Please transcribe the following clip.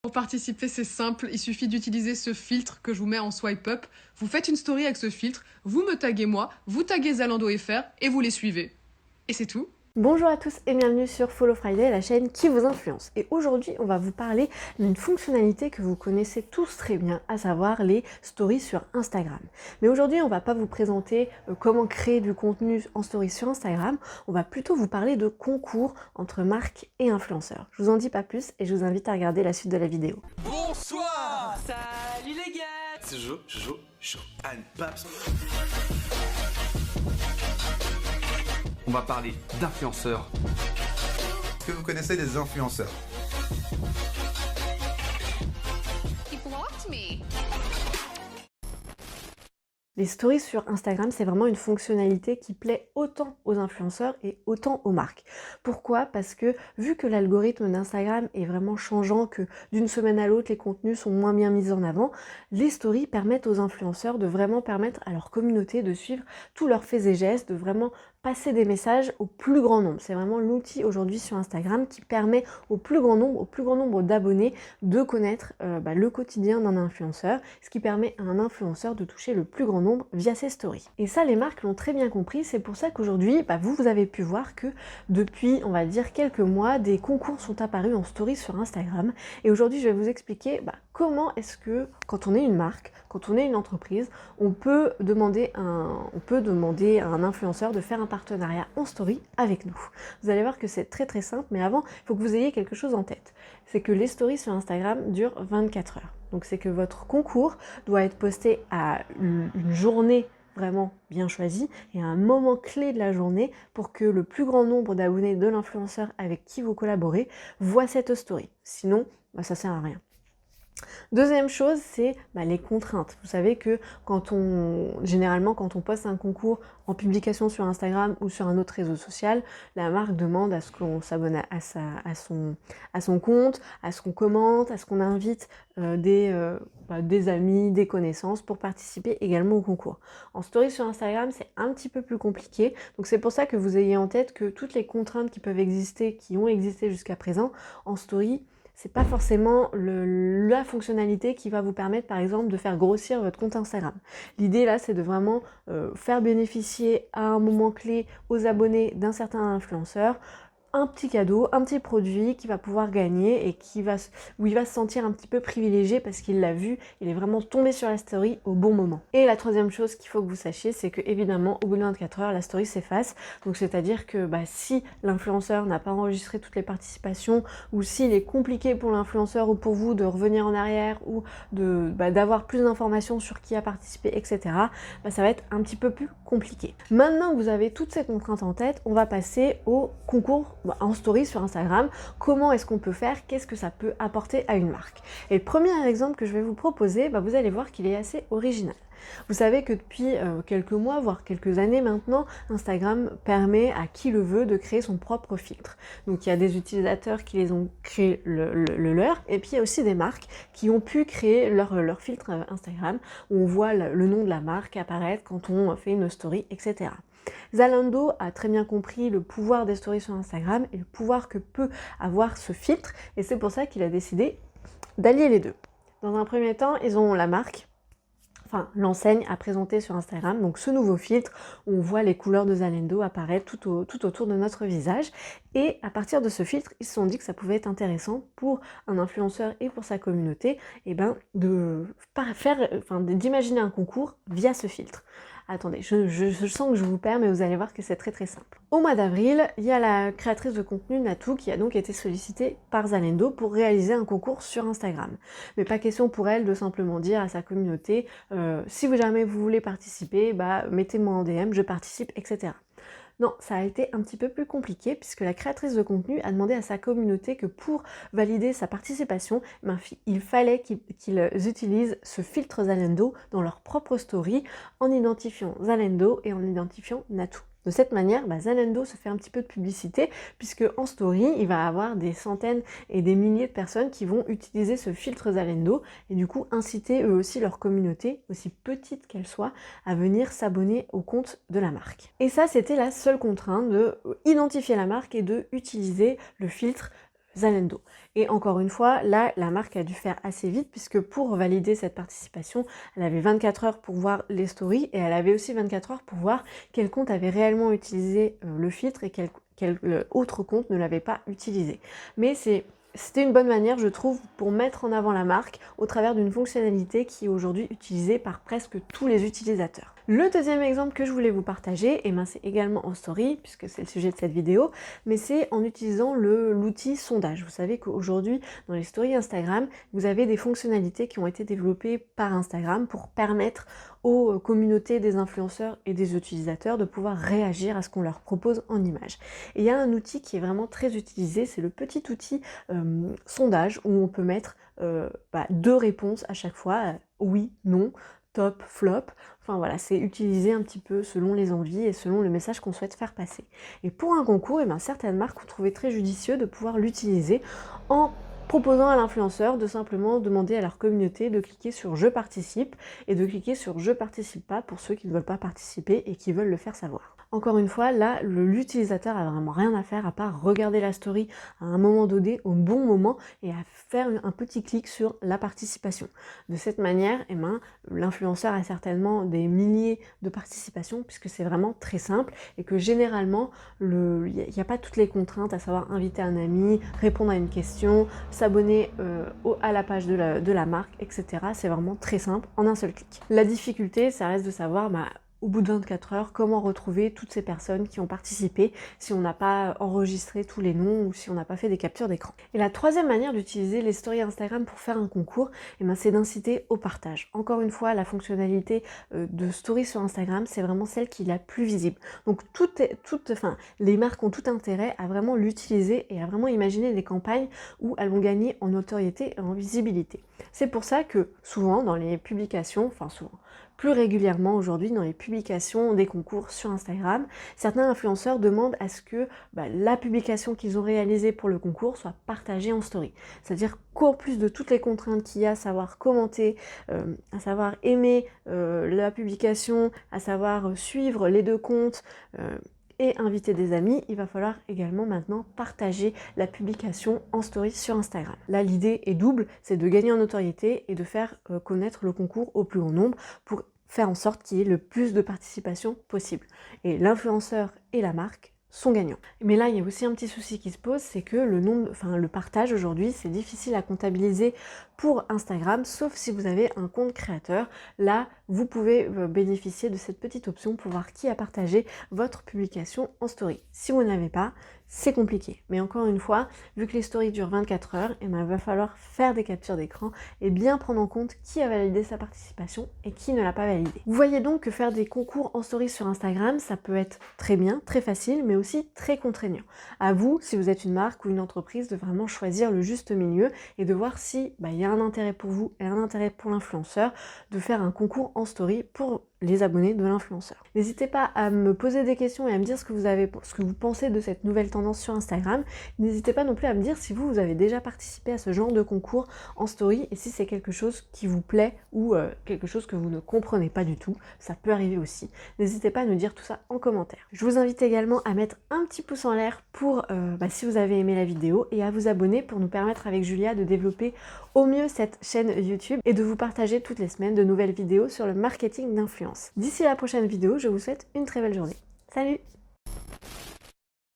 Pour participer, c'est simple, il suffit d'utiliser ce filtre que je vous mets en swipe up. Vous faites une story avec ce filtre, vous me taguez moi, vous taguez Zalando FR et vous les suivez. Et c'est tout. Bonjour à tous et bienvenue sur Follow Friday, la chaîne qui vous influence. Et aujourd'hui, on va vous parler d'une fonctionnalité que vous connaissez tous très bien, à savoir les stories sur Instagram. Mais aujourd'hui, on va pas vous présenter comment créer du contenu en stories sur Instagram, on va plutôt vous parler de concours entre marques et influenceurs. Je vous en dis pas plus et je vous invite à regarder la suite de la vidéo. Bonsoir. Salut les gars. C'est Joe, Anne Paps. On va parler d'influenceurs. Est-ce que vous connaissez des influenceurs? He blocked me. Les stories sur Instagram, c'est vraiment une fonctionnalité qui plaît autant aux influenceurs et autant aux marques. Pourquoi? Parce que vu que l'algorithme d'Instagram est vraiment changeant, que d'une semaine à l'autre, les contenus sont moins bien mis en avant, les stories permettent aux influenceurs de vraiment permettre à leur communauté de suivre tous leurs faits et gestes, de vraiment passer des messages au plus grand nombre. C'est vraiment l'outil aujourd'hui sur Instagram qui permet au plus grand nombre d'abonnés de connaître le quotidien d'un influenceur, ce qui permet à un influenceur de toucher le plus grand nombre via ses stories. Et ça, les marques l'ont très bien compris, c'est pour ça qu'aujourd'hui, vous avez pu voir que depuis, on va dire, quelques mois, des concours sont apparus en stories sur Instagram. Et aujourd'hui, je vais vous expliquer comment est-ce que, quand on est une marque, quand on est une entreprise, on peut demander à un influenceur de faire un partenariat en story avec nous. Vous allez voir que c'est très très simple, mais avant, il faut que vous ayez quelque chose en tête. C'est que les stories sur Instagram durent 24 heures. Donc c'est que votre concours doit être posté à une journée vraiment bien choisie et à un moment clé de la journée pour que le plus grand nombre d'abonnés de l'influenceur avec qui vous collaborez voient cette story. Sinon, ça sert à rien. Deuxième chose, c'est les contraintes. Vous savez que généralement, quand on poste un concours en publication sur Instagram ou sur un autre réseau social, la marque demande à ce qu'on s'abonne à son compte, à ce qu'on commente, à ce qu'on invite des amis, des connaissances pour participer également au concours. En story sur Instagram, c'est un petit peu plus compliqué. Donc c'est pour ça que vous ayez en tête que toutes les contraintes qui peuvent exister, qui ont existé jusqu'à présent, en story, c'est pas forcément la fonctionnalité qui va vous permettre par exemple de faire grossir votre compte Instagram. L'idée là, c'est de vraiment faire bénéficier à un moment clé aux abonnés d'un certain influenceur un petit cadeau, un petit produit qu'il va pouvoir gagner et où il va se sentir un petit peu privilégié parce qu'il l'a vu, il est vraiment tombé sur la story au bon moment. Et la troisième chose qu'il faut que vous sachiez, c'est que évidemment au bout de 24 heures, la story s'efface. Donc c'est-à-dire que si l'influenceur n'a pas enregistré toutes les participations ou s'il est compliqué pour l'influenceur ou pour vous de revenir en arrière ou d'avoir plus d'informations sur qui a participé, etc., ça va être un petit peu plus compliqué. Maintenant que vous avez toutes ces contraintes en tête, on va passer au concours en story sur Instagram. Comment est-ce qu'on peut faire? Qu'est-ce que ça peut apporter à une marque? Et le premier exemple que je vais vous proposer, vous allez voir qu'il est assez original. Vous savez que depuis quelques mois, voire quelques années maintenant, Instagram permet à qui le veut de créer son propre filtre. Donc il y a des utilisateurs qui les ont créé le leur, et puis il y a aussi des marques qui ont pu créer leur filtre Instagram, où on voit le nom de la marque apparaître quand on fait une story, etc. Zalando a très bien compris le pouvoir des stories sur Instagram et le pouvoir que peut avoir ce filtre, et c'est pour ça qu'il a décidé d'allier les deux. Dans un premier temps, ils ont la marque, l'enseigne a présenté sur Instagram, donc ce nouveau filtre où on voit les couleurs de Zalando apparaître tout autour de notre visage. Et à partir de ce filtre, ils se sont dit que ça pouvait être intéressant pour un influenceur et pour sa communauté d'imaginer un concours via ce filtre. Attendez, je sens que je vous perds, mais vous allez voir que c'est très très simple. Au mois d'avril, il y a la créatrice de contenu Natou qui a donc été sollicitée par Zalando pour réaliser un concours sur Instagram. Mais pas question pour elle de simplement dire à sa communauté si jamais vous voulez participer, mettez-moi en DM, je participe, etc. Non, ça a été un petit peu plus compliqué puisque la créatrice de contenu a demandé à sa communauté que pour valider sa participation, il fallait qu'ils utilisent ce filtre Zalando dans leur propre story en identifiant Zalando et en identifiant Natou. De cette manière, Zalando se fait un petit peu de publicité puisque en story, il va avoir des centaines et des milliers de personnes qui vont utiliser ce filtre Zalando et du coup inciter eux aussi leur communauté, aussi petite qu'elle soit, à venir s'abonner au compte de la marque. Et ça, c'était la seule contrainte de identifier la marque et de utiliser le filtre Zalando. Et encore une fois, là, la marque a dû faire assez vite puisque pour valider cette participation, elle avait 24 heures pour voir les stories et elle avait aussi 24 heures pour voir quel compte avait réellement utilisé le filtre et quel autre compte ne l'avait pas utilisé. Mais c'était une bonne manière, je trouve, pour mettre en avant la marque au travers d'une fonctionnalité qui est aujourd'hui utilisée par presque tous les utilisateurs. Le deuxième exemple que je voulais vous partager, et ben c'est également en story, puisque c'est le sujet de cette vidéo, mais c'est en utilisant l'outil sondage. Vous savez qu'aujourd'hui, dans les stories Instagram, vous avez des fonctionnalités qui ont été développées par Instagram pour permettre aux communautés des influenceurs et des utilisateurs de pouvoir réagir à ce qu'on leur propose en images. Et il y a un outil qui est vraiment très utilisé, c'est le petit outil sondage où on peut mettre 2 réponses à chaque fois, oui, non, top, flop. Enfin voilà, c'est utilisé un petit peu selon les envies et selon le message qu'on souhaite faire passer. Et pour un concours, certaines marques ont trouvé très judicieux de pouvoir l'utiliser en proposant à l'influenceur de simplement demander à leur communauté de cliquer sur « Je participe » et de cliquer sur « Je participe pas » pour ceux qui ne veulent pas participer et qui veulent le faire savoir. Encore une fois, là, l'utilisateur a vraiment rien à faire à part regarder la story à un moment donné, au bon moment, et à faire un petit clic sur la participation. De cette manière, l'influenceur a certainement des milliers de participations, puisque c'est vraiment très simple, et que généralement, il n'y a pas toutes les contraintes, à savoir inviter un ami, répondre à une question, s'abonner à la page de la marque, etc. C'est vraiment très simple, en un seul clic. La difficulté, ça reste de savoir au bout de 24 heures, comment retrouver toutes ces personnes qui ont participé si on n'a pas enregistré tous les noms ou si on n'a pas fait des captures d'écran. Et la troisième manière d'utiliser les stories Instagram pour faire un concours, c'est d'inciter au partage. Encore une fois, la fonctionnalité de story sur Instagram, c'est vraiment celle qui est la plus visible. Donc les marques ont tout intérêt à vraiment l'utiliser et à vraiment imaginer des campagnes où elles vont gagner en notoriété et en visibilité. C'est pour ça que souvent dans les publications, plus régulièrement aujourd'hui dans les publications des concours sur Instagram, certains influenceurs demandent à ce que la publication qu'ils ont réalisée pour le concours soit partagée en story. C'est-à-dire qu'en plus de toutes les contraintes qu'il y a, à savoir commenter, à savoir aimer la publication, à savoir suivre les 2 comptes, et inviter des amis, il va falloir également maintenant partager la publication en story sur Instagram. Là, l'idée est double, c'est de gagner en notoriété et de faire connaître le concours au plus grand nombre pour faire en sorte qu'il y ait le plus de participation possible. Et l'influenceur et la marque sont gagnants. Mais là, il y a aussi un petit souci qui se pose, c'est que le partage aujourd'hui, c'est difficile à comptabiliser pour Instagram, sauf si vous avez un compte créateur. Là, vous pouvez bénéficier de cette petite option pour voir qui a partagé votre publication en story. Si vous n'avez pas, c'est compliqué. Mais encore une fois, vu que les stories durent 24 heures, il va falloir faire des captures d'écran et bien prendre en compte qui a validé sa participation et qui ne l'a pas validé. Vous voyez donc que faire des concours en story sur Instagram, ça peut être très bien, très facile, mais aussi très contraignant. À vous, si vous êtes une marque ou une entreprise, de vraiment choisir le juste milieu et de voir si il y a un intérêt pour vous et un intérêt pour l'influenceur de faire un concours en story pour les abonnés de l'influenceur. N'hésitez pas à me poser des questions et à me dire ce que vous pensez de cette nouvelle tendance sur Instagram. N'hésitez pas non plus à me dire si vous avez déjà participé à ce genre de concours en story et si c'est quelque chose qui vous plaît ou quelque chose que vous ne comprenez pas du tout. Ça peut arriver aussi. N'hésitez pas à nous dire tout ça en commentaire. Je vous invite également à mettre un petit pouce en l'air pour si vous avez aimé la vidéo et à vous abonner pour nous permettre avec Julia de développer au mieux cette chaîne YouTube et de vous partager toutes les semaines de nouvelles vidéos sur le marketing d'influence. D'ici la prochaine vidéo, je vous souhaite une très belle journée. Salut!